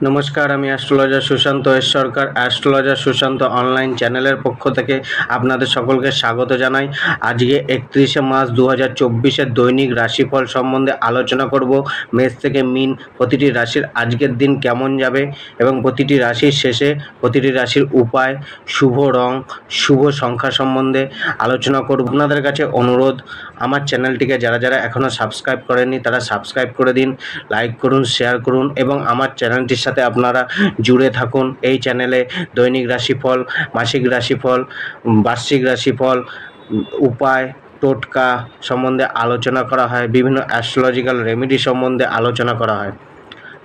নমস্কার, আমি astrologer Sushant S সরকার। Astrologer Sushant online চ্যানেলের পক্ষ থেকে আপনাদের সকলকে স্বাগত জানাই। আজকে 31শে মার্চ 2024-এর দৈনিক রাশিফল সম্বন্ধে আলোচনা করব। মেষ থেকে মীন প্রতিটি রাশির আজকের দিন কেমন যাবে এবং প্রতিটি রাশির শেষে প্রতিটি রাশির উপায়, শুভ রং, শুভ সংখ্যা সম্বন্ধে আলোচনা করব। আপনাদের কাছে অনুরোধ, আমার চ্যানেলটিকে যারা যারা এখনও সাবস্ক্রাইব করেননি তারা সাবস্ক্রাইব করে দিন, লাইক করুন, শেয়ার করুন এবং আমার চ্যানেলটির সাথে আপনারা জুড়ে থাকুন। এই চ্যানেলে দৈনিক রাশিফল, মাসিক রাশিফল, বার্ষিক রাশিফল, উপায়, টোটকা সম্বন্ধে আলোচনা করা হয়, বিভিন্ন অ্যাস্ট্রোলজিক্যাল রেমেডি সম্বন্ধে আলোচনা করা হয়।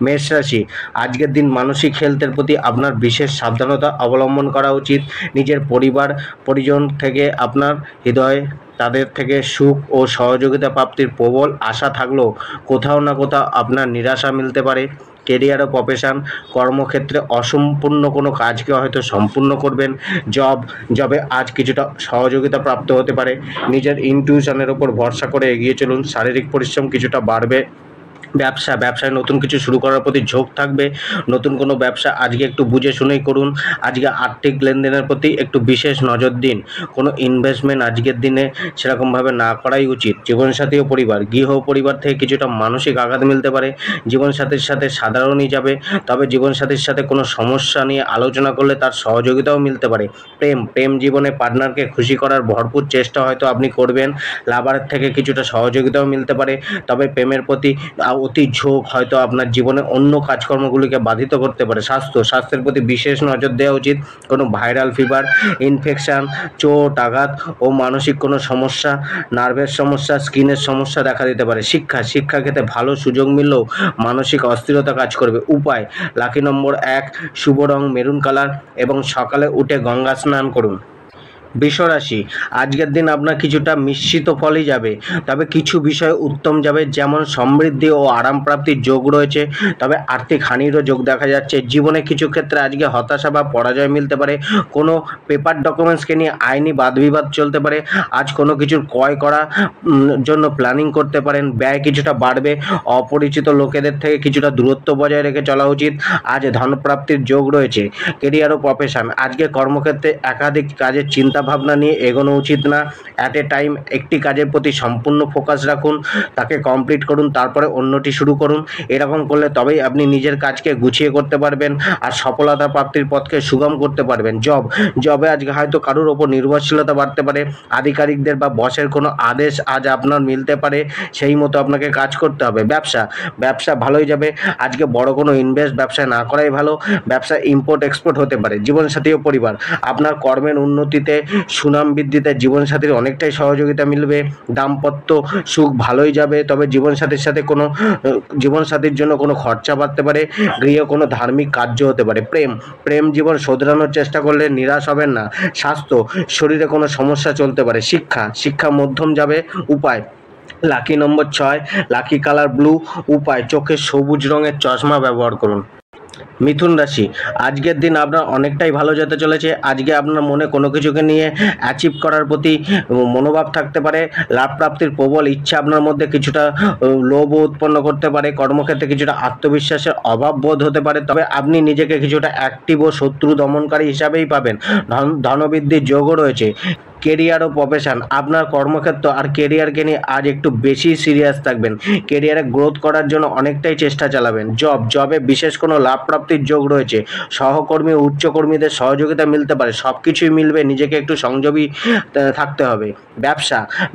মেষ রাশি, আজকের দিন মানসিক হেলথের প্রতি আপনার বিশেষ সাবধানতা অবলম্বন করা উচিত। নিজের পরিবার পরিজন থেকে আপনার হৃদয়ে তাদের থেকে সুখ ও সহযোগিতা প্রাপ্তির প্রবল আশা থাকলেও কোথাও না কোথাও আপনার নিরাশা মিলতে পারে। কেরিয়ার ও প্রফেশন, কর্মক্ষেত্রে অসম্পূর্ণ কোনো কাজকে হয়তো সম্পূর্ণ করবেন। জবে আজ কিছুটা সহযোগিতা প্রাপ্ত হতে পারে। নিজের ইনটিউশনের ওপর ভরসা করে এগিয়ে চলুন, শারীরিক পরিশ্রম কিছুটা বাড়বে। ব্যবসায় নতুন কিছু শুরু করার প্রতি ঝোঁক থাকবে। নতুন কোনো ব্যবসা আজকে একটু বুঝে শুনেই করুন। আজকে আর্থিক লেনদেনের প্রতি একটু বিশেষ নজর দিন। কোনো ইনভেস্টমেন্ট আজকের দিনে সেরকমভাবে না করাই উচিত। জীবনসাথী ও পরিবার, গৃহ পরিবার থেকে কিছুটা মানসিক আঘাত মিলতে পারে। জীবনসাথীর সাথে সাধারণই যাবে, তবে জীবনসাথীর সাথে কোনো সমস্যা নিয়ে আলোচনা করলে তার সহযোগিতাও মিলতে পারে। প্রেম জীবনে পার্টনারকে খুশি করার ভরপুর চেষ্টা হয়তো আপনি করবেন। লাভারের থেকে কিছুটা সহযোগিতাও মিলতে পারে, তবে প্রেমের প্রতি অতি ঝোঁক হয়তো আপনার জীবনে অন্য কাজকর্মগুলিকে বাধিত করতে পারে। স্বাস্থ্যের প্রতি বিশেষ নজর দেওয়া উচিত। কোনো ভাইরাল ফিভার, ইনফেকশান, চোট আঘাত ও মানসিক কোনো সমস্যা, নার্ভের সমস্যা, স্কিনের সমস্যা দেখা দিতে পারে। শিক্ষাক্ষেত্রে ভালো সুযোগ মিললেও মানসিক অস্থিরতা কাজ করবে। উপায়, লাকি নম্বর 1, শুভ রং মেরুন কালার এবং সকালে উঠে গঙ্গা স্নান করুন। বৃষরাশি, আজকের দিন আপনার কিছুটা মিশ্রিত ফলই যাবে, তবে কিছু বিষয় উত্তম যাবে, যেমন সমৃদ্ধি ও আরাম প্রাপ্তির যোগ রয়েছে, তবে আর্থিক হানিরও যোগ দেখা যাচ্ছে। জীবনে কিছু ক্ষেত্রে আজকে হতাশা বা পরাজয় মিলতে পারে। কোনো পেপার ডকুমেন্টসকে নিয়ে আইনি বাদবিবাদ চলতে পারে। আজ কোনো কিছুর ক্রয় করা জন্য প্ল্যানিং করতে পারেন। ব্যয় কিছুটা বাড়বে। অপরিচিত লোকেদের থেকে কিছুটা দূরত্ব বজায় রেখে চলা উচিত। আজ ধনপ্রাপ্তির যোগ রয়েছে। কেরিয়ার ও প্রফেশন, আজকে কর্মক্ষেত্রে একাধিক কাজের চিন্তা ভাবনা নিয়ে এগোনো উচিত না। অ্যাট এ টাইম একটি কাজের প্রতি সম্পূর্ণ ফোকাস রাখুন, তাকে কমপ্লিট করুন, তারপরে অন্যটি শুরু করুন। এরকম করলে তবেই আপনি নিজের কাজকে গুছিয়ে করতে পারবেন আর সফলতা প্রাপ্তির পথকে সুগম করতে পারবেন। জবে আজকে হয়তো কারোর ওপর নির্ভরশীলতা বাড়তে পারে। আধিকারিকদের বা বসের কোনো আদেশ আজ আপনার মিলতে পারে, সেই মতো আপনাকে কাজ করতে হবে। ব্যবসা ভালোই যাবে। আজকে বড় কোনো ইনভেস্ট ব্যবসায় না করাই ভালো। ব্যবসা ইম্পোর্ট এক্সপোর্ট হতে পারে। জীবনসাথী ও পরিবার, আপনার কর্মের উন্নতিতে, সুনাম বৃদ্ধিতে জীবনসাথীর অনেকটাই সহযোগিতা মিলবে। দাম্পত্য সুখ ভালোই যাবে, তবে জীবনসাথীর জন্য কোনো খরচা বাড়তে পারে। গৃহে কোনো ধার্মিক কার্য হতে পারে। প্রেম জীবন শোধরানোর চেষ্টা করলে নিরাশ হবেন না। স্বাস্থ্য, শরীরে কোনো সমস্যা চলতে পারে। শিক্ষা মধ্যম যাবে। উপায়, লাকি নম্বর 6, লাকি কালার ব্লু। উপায়, চোখে সবুজ রঙের চশমা ব্যবহার করুন। মিথুন রাশি, আজকের দিন আপনার অনেকটাই ভালো যেতে চলেছে। আজকে আপনার মনে কোনো কিছুকে নিয়ে অ্যাচিভ করার প্রতি মনোভাব থাকতে পারে। লাভ প্রাপ্তির প্রবল ইচ্ছা আপনার মধ্যে কিছুটা লোভ উৎপন্ন করতে পারে। কর্মক্ষেত্রে কিছুটা আত্মবিশ্বাসের অভাব বোধ হতে পারে, তবে আপনি নিজেকে কিছুটা অ্যাক্টিভ ও শত্রু দমনকারী হিসাবেই পাবেন। ধনবৃদ্ধির যোগও রয়েছে। কেরিয়ার ও প্রফেশন, আপনার কর্মক্ষেত্র আর কেরিয়ারকে নিয়ে আজ একটু বেশি সিরিয়াস থাকবেন। কেরিয়ারে গ্রোথ করার জন্য অনেকটাই চেষ্টা চালাবেন। জবে বিশেষ কোনো লাভ প্রাপ্তির যোগ রয়েছে। সহকর্মী ও উচ্চকর্মীদের সহযোগিতা মিলতে পারে। সব কিছুই মিলবে, নিজেকে একটু সংযমী থাকতে হবে।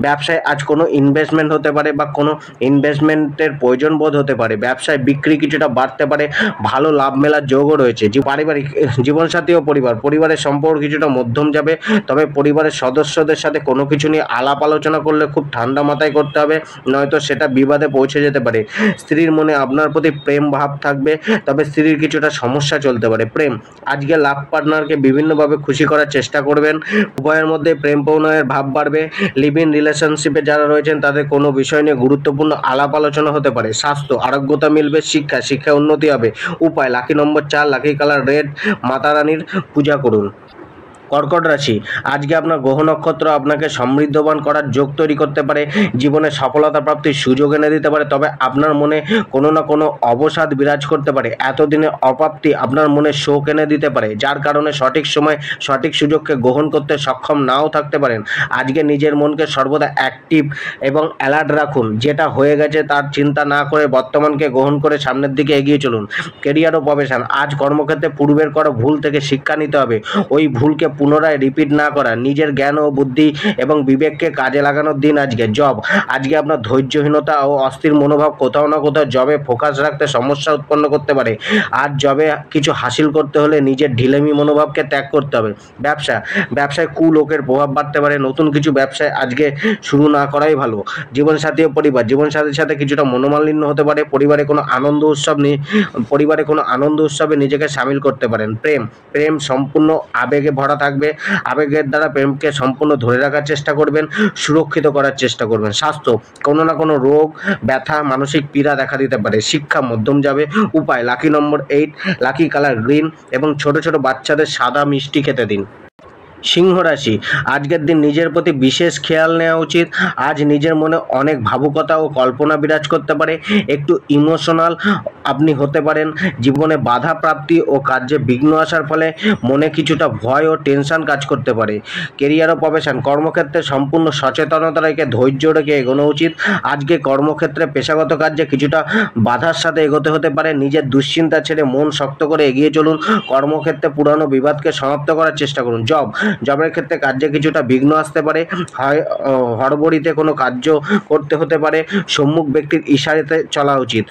ব্যবসায় আজ কোনো ইনভেস্টমেন্ট হতে পারে বা কোনো ইনভেস্টমেন্টের প্রয়োজন বোধ হতে পারে। ব্যবসায় বিক্রি কিছুটা বাড়তে পারে। ভালো লাভ মেলার যোগও রয়েছে। পারিবারিক, জীবনসাথী ও পরিবারের সম্পর্ক কিছুটা মধ্যম যাবে, তবে পরিবারের সদস্যদের সাথে কোনো কিছু নিয়ে আলাপ আলোচনা করলে খুব ঠান্ডা মাথায় করতে হবে, নয়তো সেটা বিবাদে পৌঁছে যেতে পারে। স্ত্রীর মনে আপনার প্রতি প্রেম ভাব থাকবে, তবে স্ত্রীর কিছুটা সমস্যা চলতে পারে। আজকে লাভ পার্টনারকে বিভিন্নভাবে খুশি করার চেষ্টা করবেন। উভয়ের মধ্যে প্রেম প্রণয়ের ভাব বাড়বে। লিভ ইন রিলেশনশিপে যারা রয়েছেন তাদের কোনো বিষয় নিয়ে গুরুত্বপূর্ণ আলাপ আলোচনা হতে পারে। স্বাস্থ্য, আরোগ্যতা মিলবে। শিক্ষায় উন্নতি হবে। উপায়, লাকি নম্বর 4, লাকি কালার রেড। মাতা রানীর পূজা করুন। কর্কট রাশি, আজকে আপনার গ্রহ নক্ষত্র আপনাকে সমৃদ্ধবান করার যোগ তৈরি করতে পারে, জীবনে সফলতা প্রাপ্তির সুযোগ এনে দিতে পারে। তবে আপনার মনে কোনো না কোনো অবসাদ বিরাজ করতে পারে। এতদিনের অপ্রাপ্তি আপনার মনে শোক এনে দিতে পারে, যার কারণে সঠিক সময় সঠিক সুযোগকে গ্রহণ করতে সক্ষম নাও থাকতে পারেন। আজকে নিজের মনকে সর্বদা অ্যাক্টিভ এবং অ্যালার্ট রাখুন। যেটা হয়ে গেছে তার চিন্তা না করে বর্তমানকে গ্রহণ করে সামনের দিকে এগিয়ে চলুন। কেরিয়ার ও প্রফেশন, আজ কর্মক্ষেত্রে পূর্বের করা ভুল থেকে শিক্ষা নিতে হবে। ওই ভুলকে পুনরায় রিপিট না করা, নিজের জ্ঞান ও বুদ্ধি এবং বিবেককে কাজে লাগানোর দিন আজকে। জব, আজকে আপনার ধৈর্যহীনতা ও অস্থির মনোভাব কোথাও না কোথাও জবে ফোকাস রাখতে সমস্যা উৎপন্ন করতে পারে। আর জবে কিছু হাসিল করতে হলে নিজের ঢিলেমি মনোভাবকে ত্যাগ করতে হবে। ব্যবসায় কুলোকের প্রভাব বাড়তে পারে। নতুন কিছু ব্যবসায় আজকে শুরু না করাই ভালো। জীবনসাথী ও পরিবার, জীবনসাথীর সাথে কিছুটা মনোমালিন্য হতে পারে। পরিবারে কোনো আনন্দ উৎসবে নিজেকে সামিল করতে পারেন। প্রেম সম্পূর্ণ আবেগে ভরা থাকবে। আবেগের দ্বারা প্রেমকে সম্পূর্ণ ধরে রাখার চেষ্টা করবেন, সুরক্ষিত করার চেষ্টা করবেন। স্বাস্থ্য, কোনো না কোনো রোগ, ব্যথা, মানসিক পীড়া দেখা দিতে পারে। শিক্ষা মধ্যম যাবে। উপায়, লাকি নম্বর 8, লাকি কালার গ্রিন এবং ছোট ছোট বাচ্চাদের সাদা মিষ্টি খেতে দিন। সিংহ রাশি, আজকের দিন নিজের প্রতি বিশেষ খেয়াল নেওয়া উচিত। আজ নিজের মনে অনেক ভাবুকতা ও কল্পনা বিরাজ করতে পারে। একটু ইমোশনাল আপনি হতে পারেন। জীবনে বাধা প্রাপ্তি ও কার্যে বিঘ্ন আসার ফলে মনে কিছুটা ভয় ও টেনশন কাজ করতে পারে। কেরিয়ার ও প্রফেশন, কর্মক্ষেত্রে সম্পূর্ণ সচেতনতা রেখে ধৈর্য রেখে এগোনো উচিত। আজকে কর্মক্ষেত্রে পেশাগত কার্যে কিছুটা বাধার সাথে এগোতে হতে পারে। নিজের দুশ্চিন্তা ছেড়ে মন শক্ত করে এগিয়ে চলুন। কর্মক্ষেত্রে পুরানো বিবাদকে সমাপ্ত করার চেষ্টা করুন। জবের ক্ষেত্রে কার্যে কিছুটা বিঘ্ন আসতে পারে। হড়বড়িতে কোনো কার্য করতে হতে পারে। সম্মুখ ব্যক্তির ইশারাতে চলা উচিত।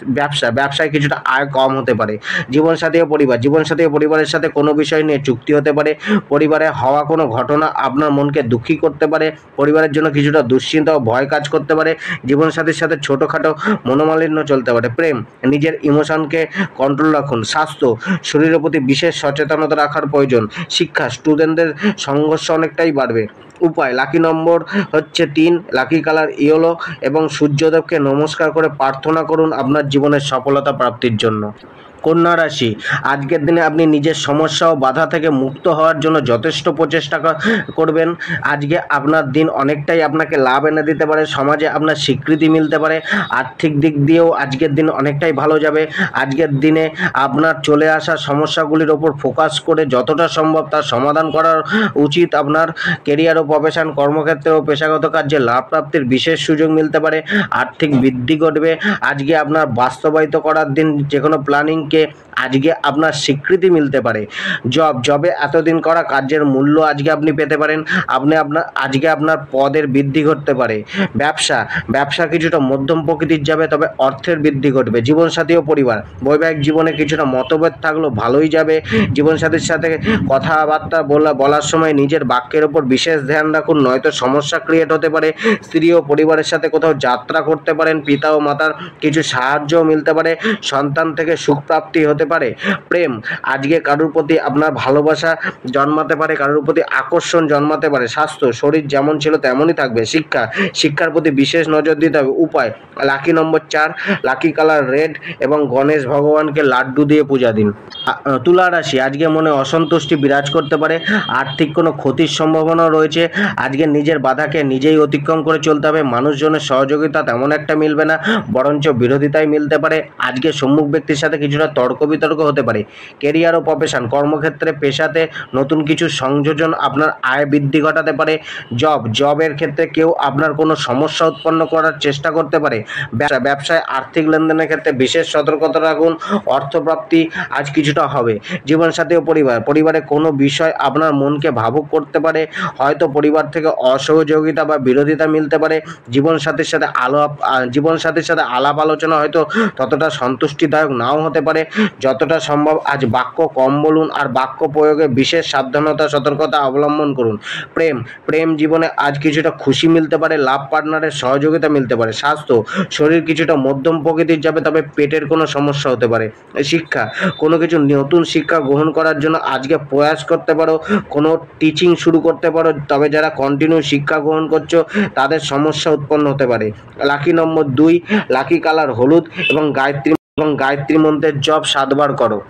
ব্যবসায় কিছুটা আয় কম হতে পারে। জীবনসাথী ও পরিবারের সাথে কোনো বিষয় নিয়ে চুক্তি হতে পারে। পরিবারে হওয়া কোনো ঘটনা আপনার মনকে দুঃখী করতে পারে। পরিবারের জন্য কিছুটা দুশ্চিন্তা ও ভয় কাজ করতে পারে। জীবনসাথীর সাথে ছোটোখাটো মনোমালিন্য চলতে পারে। প্রেম, নিজের ইমোশনকে কন্ট্রোল রাখুন। স্বাস্থ্য, শরীরের প্রতি বিশেষ সচেতনতা রাখার প্রয়োজন। শিক্ষা, স্টুডেন্টদের সংঘর্ষ অনেকটাই বাড়বে। উপায়, লাকি নম্বর হচ্ছে 3, লাকি কালার ইয়েলো এবং সূর্যদেবকে নমস্কার করে প্রার্থনা করুন আপনার জীবনের সফলতা প্রাপ্তির জন্য। কন্যা রাশি, আজকের দিনে আপনি নিজের সমস্যা ও বাধা থেকে মুক্ত হওয়ার জন্য যথেষ্ট প্রচেষ্টা করবেন। আজকে আপনার দিন অনেকটাই আপনাকে লাভ এনে দিতে পারে। সমাজে আপনার স্বীকৃতি মিলতে পারে। আর্থিক দিক দিয়েও আজকের দিন অনেকটাই ভালো যাবে। আজকের দিনে আপনার চলে আসা সমস্যাগুলির ওপর ফোকাস করে যতটা সম্ভব তার সমাধান করা উচিত। আপনার কেরিয়ার ও প্রফেশন, কর্মক্ষেত্রে ও পেশাগত কার্যে লাভ প্রাপ্তির বিশেষ সুযোগ মিলতে পারে। আর্থিক বৃদ্ধি ঘটবে। আজকে আপনার বাস্তবায়িত করার দিন। যে কোনো প্ল্যানিং আজকে আপনার স্বীকৃতি মিলতে পারে। জবে এতদিন করা কার্যের মূল্য আজকে আপনি পেতে পারেন। আজকে আপনার পদের বৃদ্ধি ঘটতে পারে। ব্যবসা কিছুটা মধ্যম প্রকৃতির যাবে, তবে অর্থের বৃদ্ধি ঘটবে। জীবনসাথী ও পরিবার, বৈবাহিক জীবনে কিছুটা মতভেদ থাকলেও ভালোই যাবে। জীবনসাথীর সাথে কথাবার্তা বলার সময় নিজের বাক্যের ওপর বিশেষ ধ্যান রাখুন, নয়তো সমস্যা ক্রিয়েট হতে পারে। স্ত্রী ও পরিবারের সাথে কোথাও যাত্রা করতে পারেন। পিতা ও মাতার কিছু সাহায্যও মিলতে পারে। সন্তান থেকে সুখ প্রাপ্তি হতে পারে। প্রেম, আজকে কারোর প্রতি আপনার ভালোবাসা জন্মাতে পারে, কারোর প্রতি আকর্ষণ জন্মাতে পারে। স্বাস্থ্য, শরীর যেমন ছিল তেমনই থাকবে। শিক্ষার প্রতি বিশেষ নজর দিতে হবে। উপায়, লাকি নম্বর 4, লাকি কালার রেড এবং গণেশ ভগবানকে লাড্ডু দিয়ে পূজা দিন। তুলা রাশি, আজকে মনে অসন্তুষ্টি বিরাজ করতে পারে। আর্থিক কোনো ক্ষতির সম্ভাবনা রয়েছে। আজকে নিজের বাধাকে নিজেই অতিক্রম করে চলতে হবে। মানুষজনের সহযোগিতা তেমন একটা মিলবে না, বরঞ্চ বিরোধিতাই মিলতে পারে। আজকে সম্মুখ ব্যক্তির সাথে কিছুটা তর্ক বিতর্ক হতে পারে। কেরিয়ার ও প্রফেশন, কর্মক্ষেত্রে পেশাতে নতুন কিছু সংযোজন আপনার আয় বৃদ্ধি ঘটাতে পারে। জবের ক্ষেত্রে কেউ আপনার কোনো সমস্যা উৎপন্ন করার চেষ্টা করতে পারে। ব্যবসায় আর্থিক লেনদেনের ক্ষেত্রে বিশেষ সতর্কতা রাখুন। অর্থপ্রাপ্তি আজ কিছুটা হবে। জীবনসাথী ও পরিবারে কোনো বিষয় আপনার মনকে ভাবুক করতে পারে। হয়তো পরিবার থেকে অসহযোগিতা বা বিরোধিতা মিলতে পারে। জীবনসাথীর সাথে আলাপ আলোচনা হয়তো ততটা সন্তুষ্টিদায়ক নাও হতে পারে। যতটা সম্ভব আজ বাক্য কম বলুন আর বাক্য প্রয়োগে বিশেষ সাবধানতা সতর্কতা অবলম্বন করুন। প্রেম জীবনে আজ কিছুটা খুশি মিলতে পারে। লাভ পার্টনারের সহযোগিতা মিলতে পারে। স্বাস্থ্য, শরীর কিছুটা মধ্যম প্রকৃতির যাবে, তবে পেটের কোনো সমস্যা হতে পারে। শিক্ষা, কোনো কিছু নতুন শিক্ষা গ্রহণ করার জন্য আজকে প্রয়াস করতে পারো। কোনো টিচিং শুরু করতে পারো, তবে যারা কন্টিনিউ শিক্ষা গ্রহণ করছো তাদের সমস্যা উৎপন্ন হতে পারে। লাকি নম্বর 2, লাকি কালার হলুদ এবং গায়ত্রী মন্ত্রের জপ 7 বার করো।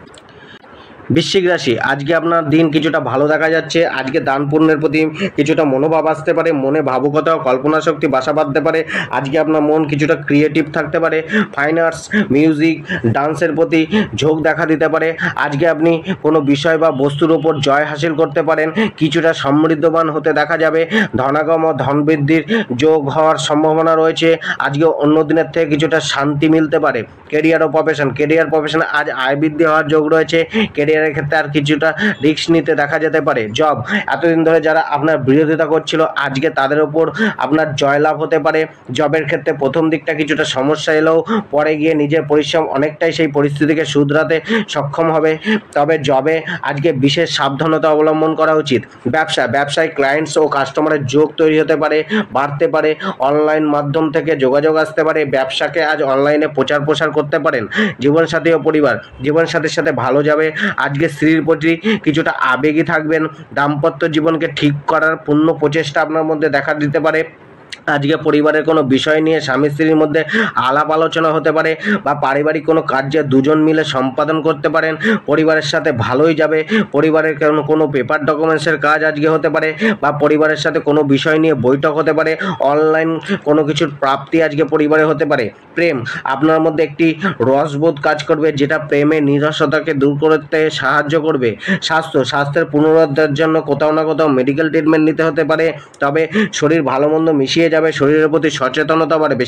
বৃশ্চিক রাশি, আজকে আপনার দিন কিছুটা ভালো দেখা যাচ্ছে। আজকে দান পুণ্যের প্রতি কিছুটা মনোভাব আসতে পারে, মনে ভাবুকতা ও কল্পনা শক্তি বাসা বাঁধতে পারে। আজকে আপনার মন কিছুটা ক্রিয়েটিভ থাকতে পারে, ফাইন আর্টস, মিউজিক, ডান্সের প্রতি ঝোঁক দেখা দিতে পারে। আজকে আপনি কোনো বিষয় বা বস্তুর ওপর জয় হাসিল করতে পারেন, কিছুটা সমৃদ্ধবান হতে দেখা যাবে। ধনাগম ও ধন বৃদ্ধির যোগ হওয়ার সম্ভাবনা রয়েছে। আজকে অন্য দিনের থেকে কিছুটা শান্তি মিলতে পারে। কেরিয়ার ও প্রফেশন আজ আয় বৃদ্ধি হওয়ার যোগ রয়েছে। কেরিয়ারের ক্ষেত্রে আর কিছুটা রিস্ক নিতে দেখা যেতে পারে। জব, এতদিন ধরে যারা আপনার বিরোধিতা করছিল, আজকে তাদের ওপর আপনার জয়লাভ হতে পারে। জবের ক্ষেত্রে প্রথম দিকটা কিছুটা সমস্যা এলেও পরে গিয়ে নিজের পরিশ্রম অনেকটাই সেই পরিস্থিতিকে শুধরাতে সক্ষম হবে। তবে জবে আজকে বিশেষ সাবধানতা অবলম্বন করা উচিত। ব্যবসায় ক্লায়েন্টস ও কাস্টমারের যোগ তৈরি হতে পারে, বাড়তে পারে। অনলাইন মাধ্যম থেকে যোগাযোগ আসতে পারে। ব্যবসাকে আজ অনলাইনে প্রচার করতে পারেন। জীবনসাথী ও পরিবার, জীবনসাথীর সাথে ভালো যাবে। আজকে স্ত্রীর প্রতি কিছুটা আবেগী থাকবেন। দাম্পত্য জীবনকে ঠিক করার পূর্ণ প্রচেষ্টা আপনার মধ্যে দেখা দিতে পারে। আজকে পরিবারের কোনো বিষয় নিয়ে স্বামী স্ত্রীর মধ্যে আলাপ আলোচনা হতে পারে, বা পারিবারিক কোনো কার্যে দুজন মিলে সম্পাদন করতে পারেন। পরিবারের সাথে ভালোই যাবে। পরিবারের কোনো পেপার ডকুমেন্টসের কাজ আজকে হতে পারে, বা পরিবারের সাথে কোনো বিষয় নিয়ে বৈঠক হতে পারে। অনলাইন কোনো কিছুর প্রাপ্তি আজকে পরিবারে হতে পারে। প্রেম, আপনার মধ্যে একটি রসবোধ কাজ করবে, যেটা প্রেমের নিরসতাকে দূর করতে সাহায্য করবে। স্বাস্থ্যের পুনরুদ্ধারের জন্য কোথাও না কোথাও মেডিকেল ট্রিটমেন্ট নিতে হতে পারে। তবে শরীর ভালো মন্দ মিশিয়ে যাবে, শরীরের প্রতি সচেতনতা বাড়বে।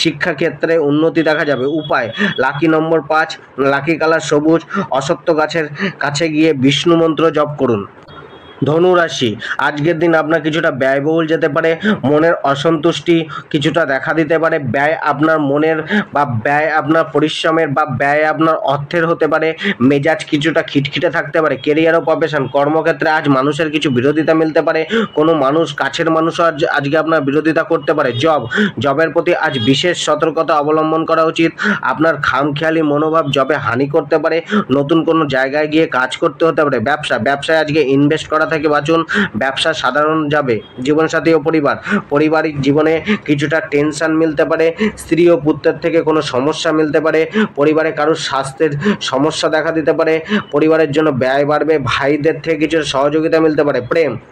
শিক্ষা ক্ষেত্রে উন্নতি দেখা যাবে। উপায়, লাকি নম্বর 5, লাকি কালার সবুজ। অশ্বত্থ গাছের কাছে গিয়ে বিষ্ণু মন্ত্র জপ করুন। ধনু রাশি, আজকের দিন আপনার কিছুটা ব্যয়বহুল যেতে পারে। মনের অসন্তুষ্টি কিছুটা দেখা দিতে পারে। ব্যয় আপনার মনের, বা ব্যয় আপনার পরিশ্রমের, বা ব্যয় আপনার অর্থের হতে পারে। মেজাজ কিছুটা খিটখিটে থাকতে পারে। কেরিয়ার ও প্রফেশন, কর্মক্ষেত্রে আজ মানুষের কিছু বিরোধিতা মিলতে পারে। কোনো মানুষ, কাছের মানুষও আজকে আপনার বিরোধিতা করতে পারে। জবের প্রতি আজ বিশেষ সতর্কতা অবলম্বন করা উচিত। আপনার খামখেয়ালি মনোভাব জবে হানি করতে পারে। নতুন কোনো জায়গায় গিয়ে কাজ করতে হতে পারে। ব্যবসায় আজকে ইনভেস্ট করা থেকে বাঁচুন। ব্যবসা সাধারণ যাবে। জীবনসাথী ও পারিবারিক জীবনে কিছুটা টেনশন মিলতে পারে। স্ত্রী ও পুত্রের থেকে কোনো সমস্যা মিলতে পারে। পরিবারে কারোর স্বাস্থ্যের সমস্যা দেখা দিতে পারে। পরিবারের জন্য ব্যয় বাড়বে। ভাইদের থেকে কিছুটা সহযোগিতা মিলতে পারে।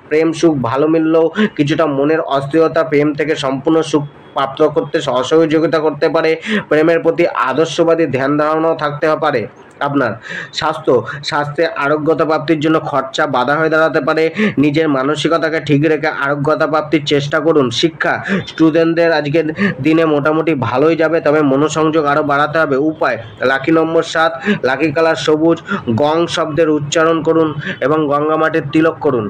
প্রেম সুখ ভালো মিললেও কিছুটা মনের অস্থিরতা প্রেম থেকে সম্পূর্ণ সুখ প্রাপ্ত করতে সহযোগিতা করতে পারে। প্রেমের প্রতি আদর্শবাদী ধ্যান ধারণাও থাকতে পারে। আপনার স্বাস্থ্যে আরোগ্যতা প্রাপ্তির জন্য খরচা বাধা হয়ে দাঁড়াতে পারে। নিজের মানসিকতাকে ঠিক রেখে আরোগ্যতা প্রাপ্তির চেষ্টা করুন। শিক্ষা, স্টুডেন্টদের আজকের দিনে মোটামুটি ভালোই যাবে, তবে মনোসংযোগ আরও বাড়াতে হবে। উপায়, লাকি নম্বর 7, লাকি কালার সবুজ। গং শব্দের উচ্চারণ করুন এবং গঙ্গা মাটির তিলক করুন।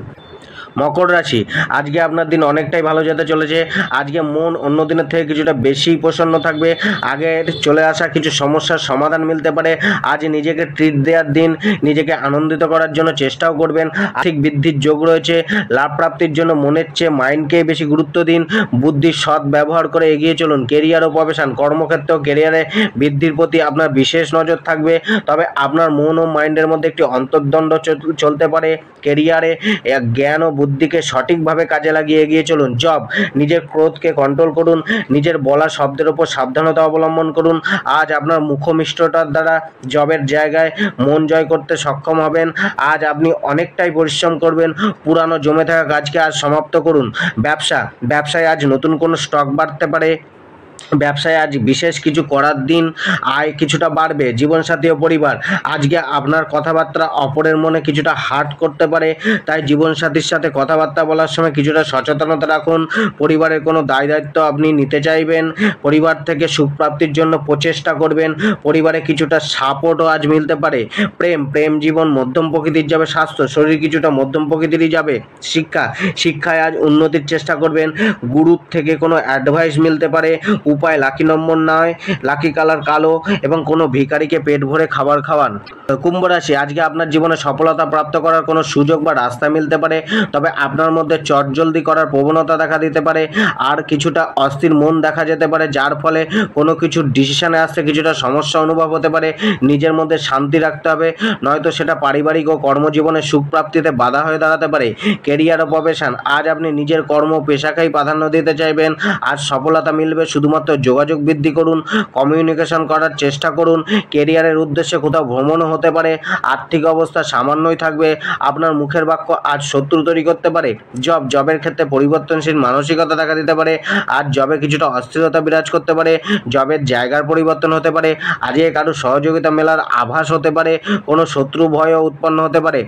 মকর রাশি, আজকে আপনার দিন অনেকটাই ভালো যেতে চলেছে। আজকে মন অন্য দিনের থেকে কিছুটা বেশি প্রসন্ন থাকবে। আগের চলে আসা কিছু সমস্যার সমাধান মিলতে পারে। আজ নিজেকে ট্রিট দেওয়ার দিন। নিজেকে আনন্দিত করার জন্য চেষ্টাও করবেন। আর্থিক বৃদ্ধির যোগ রয়েছে। লাভ প্রাপ্তির জন্য মনের চেয়ে মাইন্ডকেই বেশি গুরুত্ব দিন। বুদ্ধির সৎ ব্যবহার করে এগিয়ে চলুন। কেরিয়ার ও প্রফেশন, কর্মক্ষেত্র ও কেরিয়ারে বৃদ্ধির প্রতি আপনার বিশেষ নজর থাকবে। তবে আপনার মন ও মাইন্ডের মধ্যে একটি অন্তর্দ্বন্দ্ব চলতে পারে। কেরিয়ারে জ্ঞান ও বুদ্ধিকে সঠিকভাবে কাজে লাগিয়ে এগিয়ে চলুন। নিজের ক্রোধকে কন্ট্রোল করুন। নিজের বলা শব্দের উপর সাবধানতা অবলম্বন করুন। আজ আপনার মুখমিষ্টতার দ্বারা জবের জায়গায় মন জয় করতে সক্ষম হবেন। আজ আপনি অনেকটাই পরিশ্রম করবেন। পুরানো জমে থাকা কাজকে আজ সমাপ্ত করুন। ব্যবসায় আজ নতুন কোনো স্টক বাড়তে পারে। ব্যবসায় আজ বিশেষ কিছু করার দিন। আয় কিছুটা বাড়বে। জীবনসাথী ও পরিবার, আজকে আপনার কথাবার্তা অপরের মনে কিছুটা হার্ট করতে পারে। তাই জীবনসাথীর সাথে কথাবার্তা বলার সময় কিছুটা সচেতনতা রাখুন। পরিবারের কোনো দায়িত্ব আপনি নিতে চাইবেন। পরিবার থেকে সুখ প্রাপ্তির জন্য প্রচেষ্টা করবেন। পরিবারে কিছুটা সাপোর্টও আজ মিলতে পারে। প্রেম জীবন মধ্যম প্রকৃতির যাবে। স্বাস্থ্য, শরীর কিছুটা মধ্যম প্রকৃতিরই যাবে। শিক্ষায় আজ উন্নতির চেষ্টা করবেন। গুরুর থেকে কোনো অ্যাডভাইস মিলতে পারে। উপায়, লাকি নম্বর 9, লাকি কালার কালো এবং কোনো ভিখারিকে পেট ভরে খাবার খাওয়ান। কুম্ভ রাশি, আজকে আপনার জীবনে সফলতা প্রাপ্ত করার কোনো সুযোগ বা রাস্তা মিলতে পারে। তবে আপনার মধ্যে চটজলদি করার প্রবণতা দেখা দিতে পারে। আর কিছুটা অস্থির মন দেখা যেতে পারে, যার ফলে কোনো কিছু ডিসিশনে আসতে কিছুটা সমস্যা অনুভব হতে পারে। নিজের মধ্যে শান্তি রাখতে হবে, নয়তো সেটা পারিবারিক ও কর্মজীবনে সুখ প্রাপ্তিতে বাধা হয়ে দাঁড়াতে পারে। কেরিয়ার ও প্রফেশন, আজ আপনি নিজের কর্ম পেশাকেই প্রাধান্য দিতে চাইবেন। আজ সফলতা মিলবে শুধুমাত্র শুধুমাত্র যোগাযোগ বৃদ্ধি করুন, কমিউনিকেশন করার চেষ্টা করুন। কেরিয়ারের উদ্দেশ্যে কোথাও ভ্রমণও হতে পারে। আর্থিক অবস্থা সামান্যই থাকবে। আপনার মুখের বাক্য আজ শত্রু তৈরি করতে পারে। জবের ক্ষেত্রে পরিবর্তনশীল মানসিকতা দেখা দিতে পারে। আজ জবে কিছুটা অস্থিরতা বিরাজ করতে পারে। জবের জায়গার পরিবর্তন হতে পারে। আজকে কারো সহযোগিতা মেলার আভাস হতে পারে। কোনো শত্রু ভয়ও উৎপন্ন হতে পারে।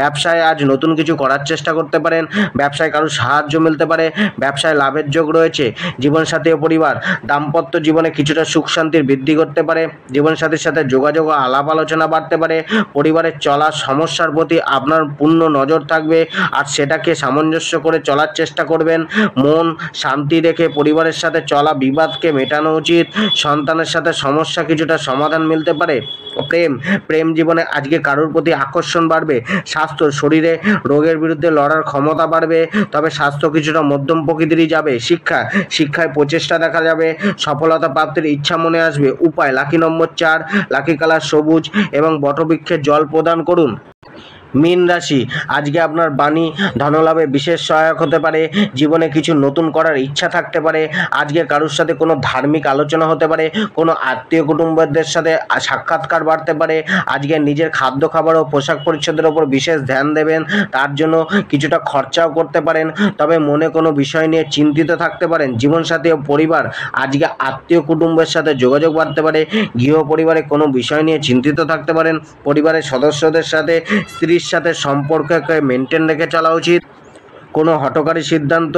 ব্যবসায় আজ নতুন কিছু করার চেষ্টা করতে পারেন। ব্যবসায় কারো সাহায্য মিলতে পারে। ব্যবসায় লাভের যোগ রয়েছে। জীবনসাথী ও পরিবার, দাম্পত্য জীবনে কিছুটা সুখ শান্তির বৃদ্ধি করতে পারে। জীবনসাথীর সাথে যোগাযোগ ও আলাপ আলোচনা বাড়তে পারে। পরিবারের চলার সমস্যার প্রতি আপনার পূর্ণ নজর থাকবে আর সেটাকে সামঞ্জস্য করে চলার চেষ্টা করবেন। মন শান্তি রেখে পরিবারের সাথে চলা, বিবাদকে মেটানো উচিত। সন্তানের সাথে সমস্যা কিছুটা সমাধান মিলতে পারে। প্রেম জীবনে আজকে কারোর প্রতি আকর্ষণ বাড়বে। স্বাস্থ্য, শরীরে রোগের বিরুদ্ধে লড়ার ক্ষমতা বাড়বে, তবে স্বাস্থ্য কিছুটা মধ্যম প্রকৃতিরই যাবে। শিক্ষায় প্রচেষ্টা দেখা যাবে। সফলতা প্রাপ্তির ইচ্ছা মনে আসবে। উপায়, লাকি নম্বর 4, লাকি কালার সবুজ এবং বটবৃক্ষে জল প্রদান করুন। মীন রাশি, আজকে আপনার বাণী ধনলাভে বিশেষ সহায়ক হতে পারে। জীবনে কিছু নতুন করার ইচ্ছা থাকতে পারে। আজকে কারোর সাথে কোনো ধার্মিক আলোচনা হতে পারে। কোনো আত্মীয় কুটুম্বদের সাথে সাক্ষাৎকার বাড়তে পারে। আজকে নিজের খাদ্য খাবার ও পোশাক পরিচ্ছদের ওপর বিশেষ ধ্যান দেবেন। তার জন্য কিছুটা খরচাও করতে পারেন, তবে মনে কোনো বিষয় নিয়ে চিন্তিত থাকতে পারেন। জীবনসাথী ও পরিবার, আজকে আত্মীয় কুটুম্বের সাথে যোগাযোগ বাড়তে পারে। গৃহ পরিবারে কোনো বিষয় নিয়ে চিন্তিত থাকতে পারেন। পরিবারের সদস্যদের সাথে স্ত্রীর সাথে সম্পর্ককে মেনটেন রেখে চলা উচিত। কোনো হঠকারী সিদ্ধান্ত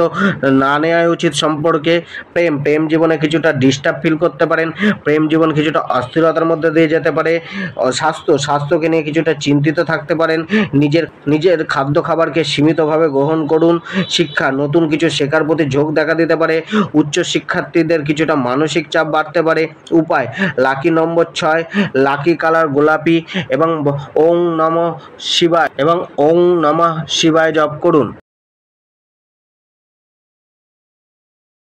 না নেওয়াই উচিত সম্পর্কে। প্রেম জীবনে কিছুটা ডিস্টার্ব ফিল করতে পারেন। প্রেম জীবন কিছুটা অস্থিরতার মধ্যে দিয়ে যেতে পারে। স্বাস্থ্যকে নিয়ে কিছুটা চিন্তিত থাকতে পারেন। নিজের খাদ্য খাবারকে সীমিতভাবে গ্রহণ করুন। শিক্ষা, নতুন কিছু শেখার প্রতি ঝোঁক দেখা দিতে পারে। উচ্চ শিক্ষার্থীদের কিছুটা মানসিক চাপ বাড়তে পারে। উপায়, লাকি নম্বর 6, লাকি কালার গোলাপি এবং ওং নমঃ শিবায় জপ করুন।